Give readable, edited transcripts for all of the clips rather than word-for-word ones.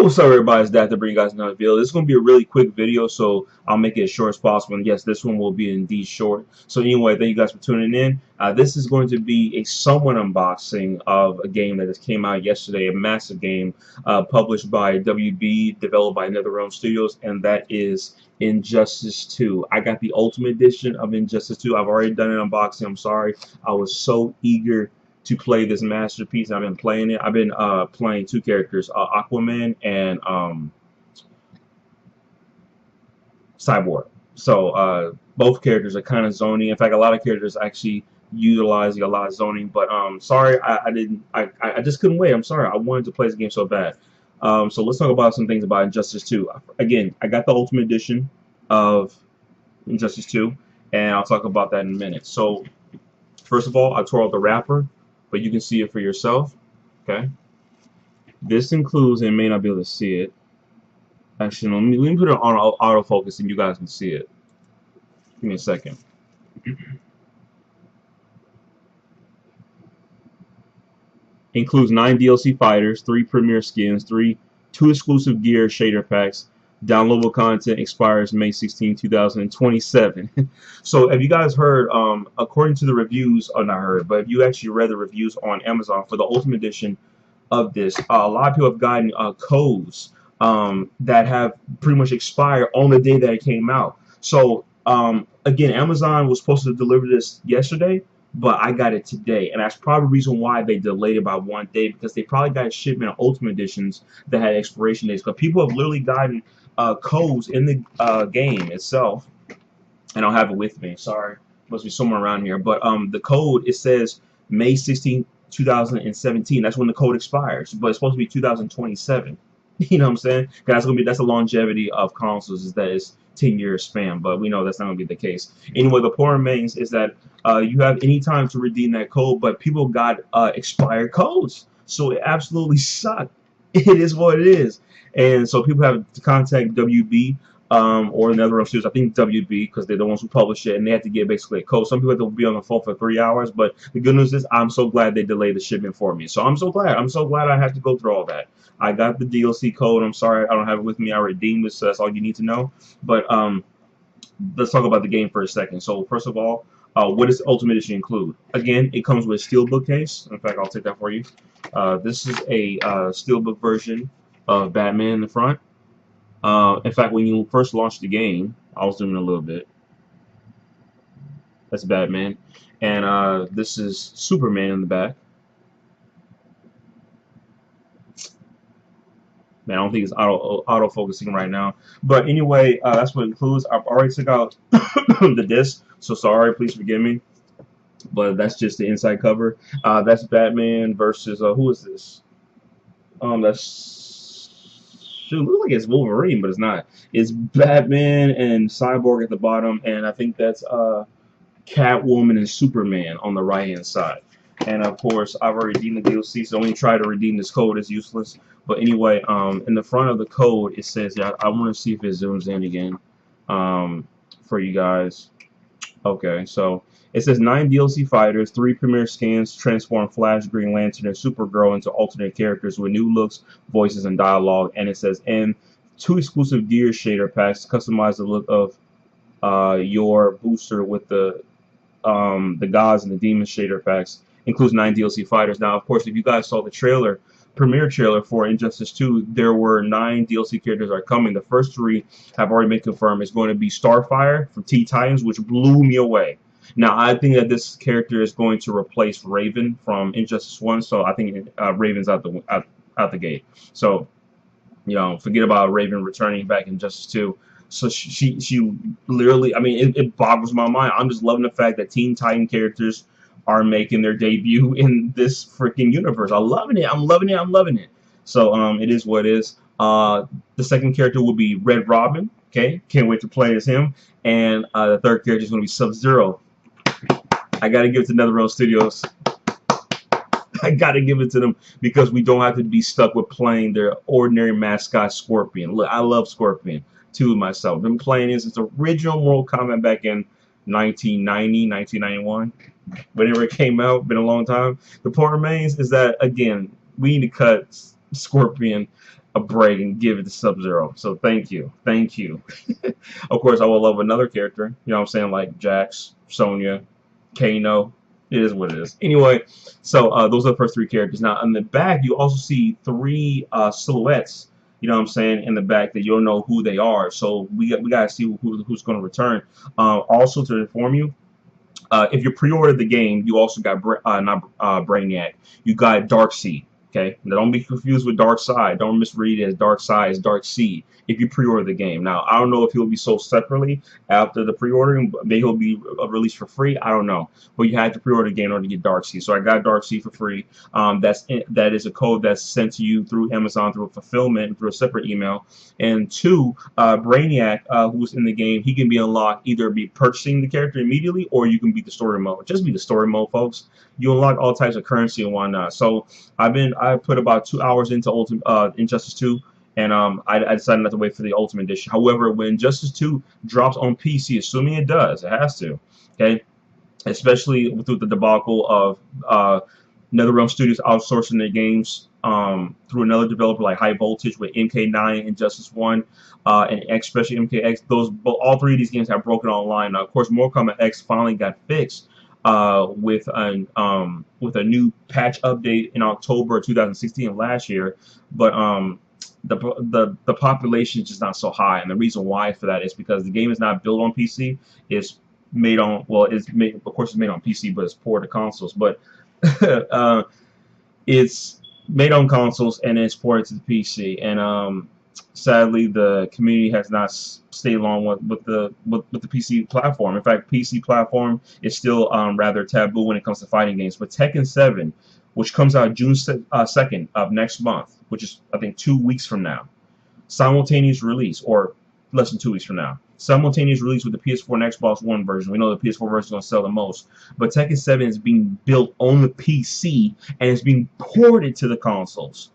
What's up, everybody? It's Dathip to bring you guys another video. This is going to be a really quick video, so I'll make it as short as possible. And yes, this one will be indeed short. So anyway, thank you guys for tuning in. This is going to be a somewhat unboxing of a game that just came out yesterday, a massive game published by WB, developed by NetherRealm Studios, and that is Injustice 2. I got the Ultimate Edition of Injustice 2. I've already done an unboxing. I'm sorry. I was so eager to play this masterpiece. I've been playing it. I've been playing two characters, Aquaman and Cyborg. So both characters are kind of zoning. In fact, a lot of characters actually utilizing a lot of zoning. But sorry, I just couldn't wait. I'm sorry. I wanted to play this game so bad. So let's talk about some things about Injustice 2. Again, I got the Ultimate Edition of Injustice 2, and I'll talk about that in a minute. So first of all, I tore out the wrapper, but you can see it for yourself. Okay. This includes, and you may not be able to see it. Actually, let me put it on autofocus and you guys can see it. Give me a second. Includes 9 DLC fighters, 3 premier skins, 2 exclusive gear shader packs. Downloadable content expires May 16, 2027. So have you guys heard, according to the reviews, or not heard, but if you actually read the reviews on Amazon for the Ultimate Edition of this, a lot of people have gotten codes that have pretty much expired on the day that it came out. So again, Amazon was supposed to deliver this yesterday, but I got it today, and that's probably the reason why they delayed it by 1 day, because they probably got a shipment of Ultimate Editions that had expiration dates. Because people have literally gotten codes in the game itself. I don't have it with me. Sorry, must be somewhere around here. But the code, it says May 16, 2017. That's when the code expires, but it's supposed to be 2027. You know what I'm saying? That's the longevity of consoles, is that it's 10-year span, but we know that's not gonna be the case. Anyway, the point remains is that you have any time to redeem that code, but people got expired codes, so it absolutely sucked. It is what it is, and so people have to contact WB or NetherRealm Studios. I think WB, because they're the ones who publish it, and they have to get basically a code. Some people have to be on the phone for 3 hours, but the good news is I'm so glad they delayed the shipment for me. So I'm so glad. I'm so glad I had to go through all that. I got the DLC code. I'm sorry I don't have it with me. I redeemed it, so that's all you need to know. But let's talk about the game for a second. So first of all, what does Ultimate Edition include? Again, it comes with a steelbook case. In fact, I'll take that for you. This is a steelbook version of Batman in the front. In fact, when you first launched the game, I was doing a little bit. That's Batman, and this is Superman in the back. Man, I don't think it's auto focusing right now. But anyway, that's what it includes. I've already took out the disc, so sorry, please forgive me. But that's just the inside cover. That's Batman versus who is this? It looks like it's Wolverine, but it's not. It's Batman and Cyborg at the bottom, and I think that's Catwoman and Superman on the right-hand side. And of course, I've already redeemed the DLC, so only try to redeem this code is useless. But anyway, in the front of the code, it says, I want to see if it zooms in again for you guys. Okay, so it says 9 DLC fighters, 3 premier skins, transform Flash, Green Lantern, and Supergirl into alternate characters with new looks, voices, and dialogue. And it says, and 2 exclusive gear shader packs, customize the look of your booster with the gods and the demon shader packs. Includes 9 DLC fighters. Now, of course, if you guys saw the trailer, premiere trailer for Injustice 2, there were 9 DLC characters that are coming. The first 3 have already been confirmed. It's going to be Starfire from Teen Titans, which blew me away. Now, I think that this character is going to replace Raven from Injustice 1, so I think Raven's out the gate. So, you know, forget about Raven returning back in Injustice 2. So she literally, I mean, it boggles my mind. I'm just loving the fact that Teen Titan characters are making their debut in this freaking universe. I'm loving it. I'm loving it. I'm loving it. So it is what it is. The second character will be Red Robin. Okay, can't wait to play as him. And the third character is going to be Sub-Zero. I gotta give it to NetherRealm Studios. I gotta give it to them because we don't have to be stuck with playing their ordinary mascot Scorpion. Look, I love Scorpion too myself. I've been playing this since original Mortal Kombat back in 1990, 1991. Whenever it came out, been a long time. The point remains is that, again, we need to cut Scorpion a break and give it to Sub-Zero. So thank you, thank you. Of course, I would love another character. You know what I'm saying, like Jax, Sonya, Kano. It is what it is. Anyway, so those are the first three characters. Now, on the back, you also see three silhouettes. You know what I'm saying, in the back that you don't know who they are. So we gotta see who's going to return. Also, to inform you, if you pre-ordered the game, you also got not Brainiac. You got Darkseid. Okay, now don't be confused with Darkseid. Don't misread it as Darkseid. It's Darkseid. If you pre-order the game, now I don't know if he'll be sold separately after the pre-ordering. Maybe he'll be released for free. I don't know, but you had to pre-order the game in order to get Darkseid. So I got Darkseid for free. That is a code that's sent to you through Amazon through a fulfillment through a separate email. And two, Brainiac, who's in the game, he can be unlocked either be purchasing the character immediately or you can beat the story mode. Just beat the story mode, folks. You unlock all types of currency and whatnot. So I put about 2 hours into Injustice 2, and I decided not to wait for the Ultimate Edition. However, when Injustice 2 drops on PC, assuming it does, it has to, okay, especially through the debacle of NetherRealm Studios outsourcing their games through another developer like High Voltage with MK9, Injustice 1, and especially MKX. All three of these games have broken online. Now, of course, Mortal Kombat X finally got fixed with a new patch update in October 2016 of last year, but the population is just not so high, and the reason why for that is because the game is not built on PC. It's made on, well, of course it's made on PC, but it's ported to consoles. But it's made on consoles and it's ported to the PC, and sadly the community has not stayed along with the PC platform. In fact, PC platform is still rather taboo when it comes to fighting games. But Tekken 7, which comes out June 2nd of next month, which is I think 2 weeks from now, simultaneous release, or less than 2 weeks from now, simultaneous release with the PS4 and Xbox One version. We know the PS4 version is going to sell the most, but Tekken 7 is being built on the PC and it's being ported to the consoles.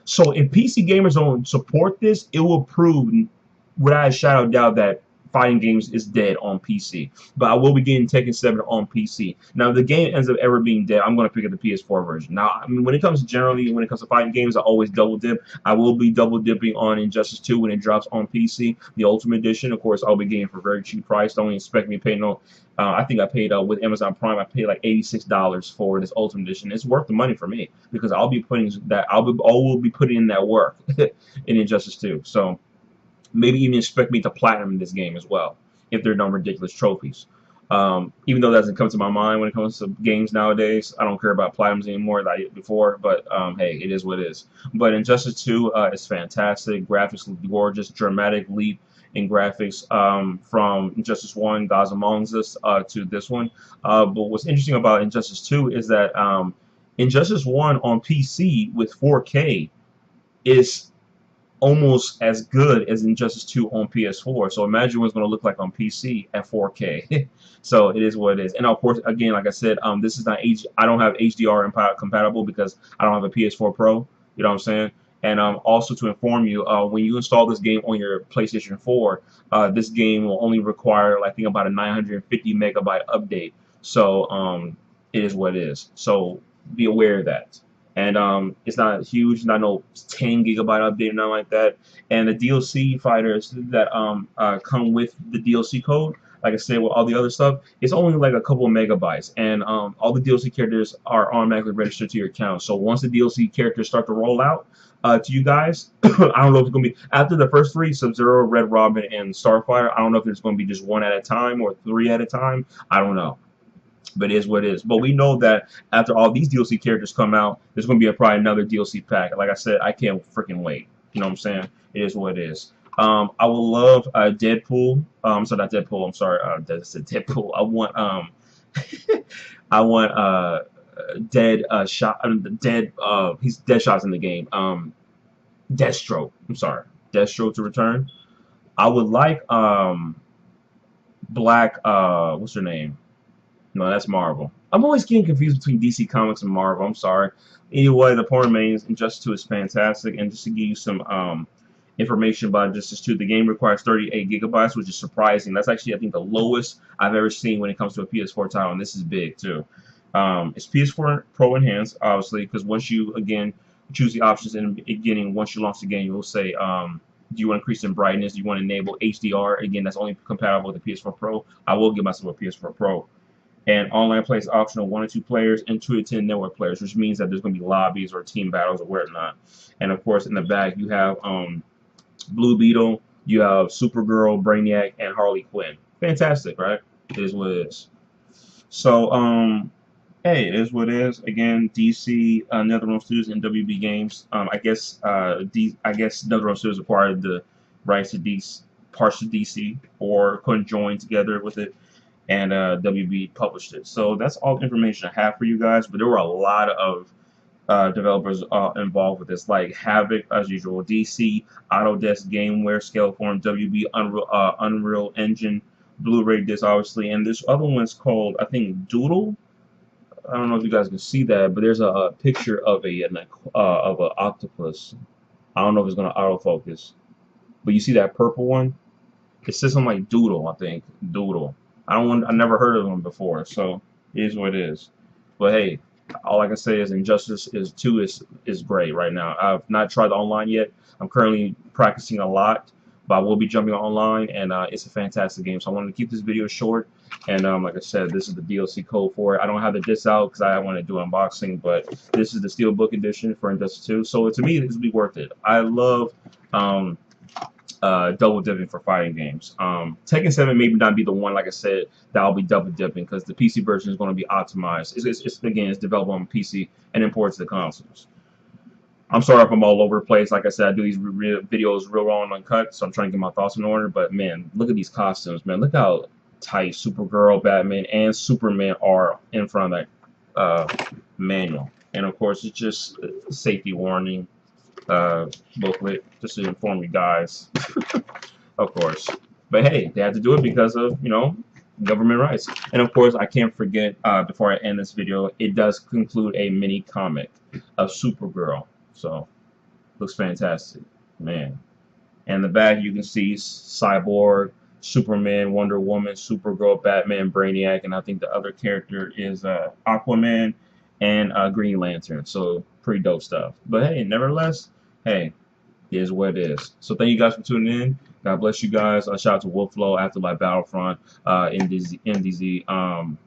So if PC gamers don't support this, it will prove without a shadow of doubt that fighting games is dead on PC. But I will be getting Tekken 7 on PC. Now, if the game ends up ever being dead, I'm going to pick up the PS4 version. Now, I mean, when it comes to fighting games, I always double dip. I will be double dipping on Injustice 2 when it drops on PC. The Ultimate Edition, of course, I'll be getting for a very cheap price. Don't expect me to pay no. I think I paid with Amazon Prime. I paid like $86 for this Ultimate Edition. It's worth the money for me because I'll be putting that. I will be putting in that work in Injustice 2. So maybe even expect me to platinum this game as well if they're done ridiculous trophies. Even though that doesn't come to my mind when it comes to games nowadays. I don't care about platinums anymore like I did before, but hey, it is what it is. But Injustice 2 is fantastic. Graphics look gorgeous, dramatic leap in graphics from Injustice 1, Gods Among Us, to this one. But what's interesting about Injustice 2 is that Injustice 1 on PC with 4K is almost as good as Injustice 2 on PS4. So imagine what it's going to look like on PC at 4K. So it is what it is. And of course, again, like I said, this is not I don't have HDR compatible because I don't have a PS4 Pro. You know what I'm saying? And also to inform you, when you install this game on your PlayStation 4, this game will only require, I think, about a 950 megabyte update. So it is what it is. So be aware of that. And it's not huge, not no 10 gigabyte update or nothing like that. And the DLC fighters that come with the DLC code, like I said, with all the other stuff, it's only like a couple of megabytes. And all the DLC characters are automatically registered to your account. So once the DLC characters start to roll out to you guys, I don't know if it's going to be after the first three, Sub-Zero, Red Robin, and Starfire. I don't know if it's going to be just one at a time or three at a time. I don't know. But it is what it is. But we know that after all these DLC characters come out, there's going to be probably another DLC pack. Like I said, I can't freaking wait. You know what I'm saying? It is what it is. I would love Deadpool. Sorry, not Deadpool. I'm sorry. That's Deadpool. I want I want Dead shot. Dead. He's Deadshot's in the game. Deathstroke. I'm sorry. Deathstroke to return. I would like Black. What's her name? No, that's Marvel. I'm always getting confused between DC Comics and Marvel. I'm sorry. Anyway, the point remains, Injustice 2 is fantastic. And just to give you some information about Injustice 2, the game requires 38 gigabytes, which is surprising. That's actually, I think, the lowest I've ever seen when it comes to a PS4 title, and this is big, too. It's PS4 Pro Enhanced, obviously, because once you, again, choose the options in the beginning. Once you launch the game, you'll say, do you want to increase in brightness? Do you want to enable HDR? Again, that's only compatible with the PS4 Pro. I will give myself a PS4 Pro. And online play is optional, 1 or 2 players, and 2 to 10 network players, which means that there's going to be lobbies or team battles or whatnot. And of course, in the back, you have Blue Beetle, you have Supergirl, Brainiac, and Harley Quinn. Fantastic, right? It is what it is. So, hey, it is what it is. Again, DC, NetherRealm Studios, and WB Games. I guess NetherRealm Studios acquired the rights to DC, parts of DC, or couldn't join together with it, and WB published it. So that's all the information I have for you guys. But there were a lot of developers involved with this, like Havoc, as usual, DC, Autodesk, Gameware, Scaleform, WB, Unreal Engine, Blu-ray disc, obviously, and this other one's called, I think, Doodle. I don't know if you guys can see that, but there's a picture of an octopus. I don't know if it's gonna autofocus, but you see that purple one? It says something like Doodle, I think. Doodle. I never heard of them before, so it is what it is. But hey, all I can say is Injustice 2 is great right now. I've not tried the online yet. I'm currently practicing a lot, but I will be jumping online, and it's a fantastic game. So I wanted to keep this video short, and like I said, this is the DLC code for it. I don't have the disc out because I want to do unboxing, but this is the Steelbook edition for Injustice 2. So to me, this will be worth it. I love double dipping for fighting games. Tekken 7 may not be the one, like I said, that I'll be double dipping because the PC version is going to be optimized. It's developed on PC and imported to the consoles. I'm sorry if I'm all over the place. Like I said, I do these videos real raw and uncut, so I'm trying to get my thoughts in order. But man, look at these costumes, man. Look how tight Supergirl, Batman, and Superman are in front of that manual. And of course, it's just a safety warning booklet just to inform you guys, of course. But hey, they had to do it because of, you know, government rights. And of course, I can't forget, before I end this video, it does conclude a mini comic of Supergirl. So, looks fantastic, man. And the back, you can see Cyborg, Superman, Wonder Woman, Supergirl, Batman, Brainiac, and I think the other character is Aquaman and Green Lantern. So, pretty dope stuff. But hey, nevertheless, hey, it is what it is. So thank you guys for tuning in. God bless you guys. Shout out to Wolflow, Afterlife Battlefront, MDZ.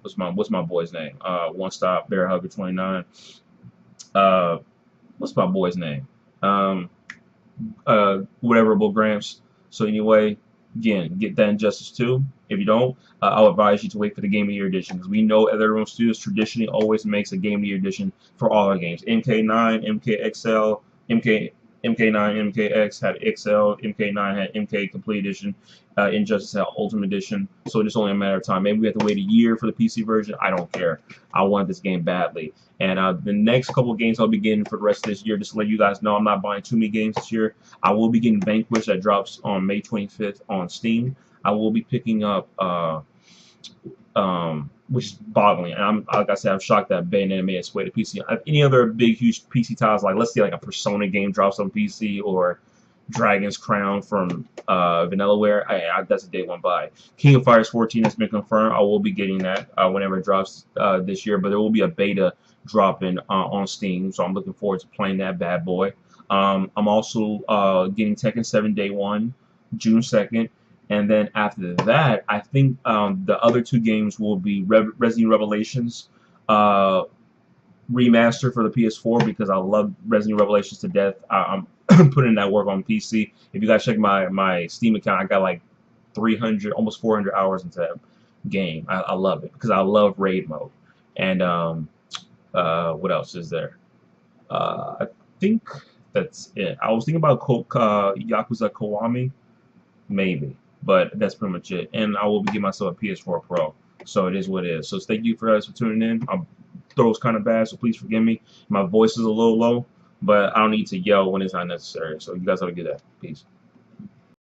What's my boy's name? One Stop, Bear Hugger 29. What's my boy's name? Whatever, Bull Gramps. So anyway, again, get that Injustice 2. If you don't, I'll advise you to wait for the Game of the Year edition, because we know NetherRealm Studios traditionally always makes a Game of the Year edition for all our games. MK9, MKXL, MK9, MKX had XL, MK9 had MK Complete Edition, Injustice had Ultimate Edition. So it's only a matter of time. Maybe we have to wait a year for the PC version. I don't care. I want this game badly. And the next couple of games I'll be getting for the rest of this year, just to let you guys know, I'm not buying too many games this year. I will be getting Vanquish, that drops on May 25th on Steam. I will be picking up, which is boggling. And like I said, I'm shocked that Bayonetta made its way to PC. Any other big, huge PC titles, like let's say like a Persona game drops on PC, or Dragon's Crown from Vanillaware, that's a day one buy. King of Fighters 14 has been confirmed. I will be getting that whenever it drops this year, but there will be a beta dropping on Steam, so I'm looking forward to playing that bad boy. I'm also getting Tekken 7 day one, June 2nd. And then after that, I think the other two games will be Resident Revelations remaster for the PS4, because I love Resident Revelations to death. I'm putting that work on PC. If you guys check my Steam account, I got like 300, almost 400 hours into that game. I love it because I love raid mode. And what else is there? I think that's it. I was thinking about Yakuza Kiwami, maybe. But that's pretty much it. And I will be giving myself a PS4 Pro. So it is what it is. So thank you guys for tuning in. My throat's kind of bad, so please forgive me. My voice is a little low, but I don't need to yell when it's not necessary. So you guys ought to get that. Peace.